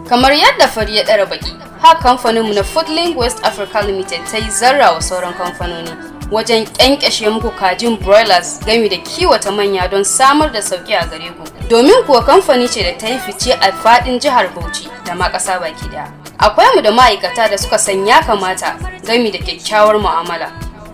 Kamar yadda fari ya ɗara baki, haka kamfaninmu na Foodlink West Africa Limited ta yi zarra wa sauran kamfanoni wajen ƙyanƙyashe muku kajin broilers gami da kiwata manya don samar da sauƙi a gare ku. Domin kuwa kamfani ce da ta yi fice a faɗin jihar Bauchi da ma ƙasa baki ɗaya. Akwai mu da ma'aikata da suka san ya kamata gami da kyakkyawar mu'amala.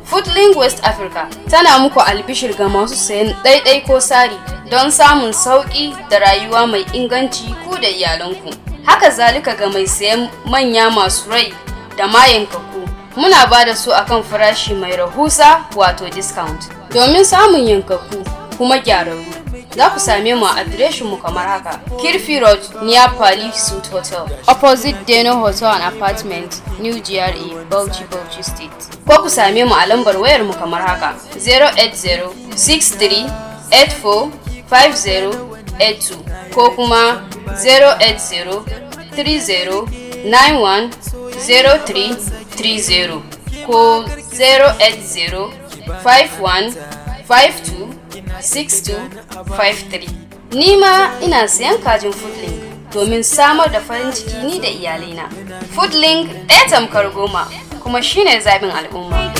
Foodlink West Africa tana muku albishir ga masu sayan ɗaiɗai ko sari don samun sauƙi da rayuwa mai inganci ku da iyalanku. Haka zalika ga mai sayan manya masu rai da ma yankakku, muna ba da su akan farashi mai rahusa wato discount. Domin samun yankakku kuma gyararru, za ku same mu a adireshin mu kamar haka: Kirfi Road near Pali Suite Hotel, opposite Deno Hotel and Apartment, New GRA, Bauchi State. Ko ku same mu a lambar wayar mu kamar haka: 08063845082 ko kuma 08030910330 ko 08051526253. Ni ma ina sayan kajin Foodlink domin samar da farin ciki ni da iyalaina. Foodlink ɗaya tamkar goma kuma shine zaɓin al'umma.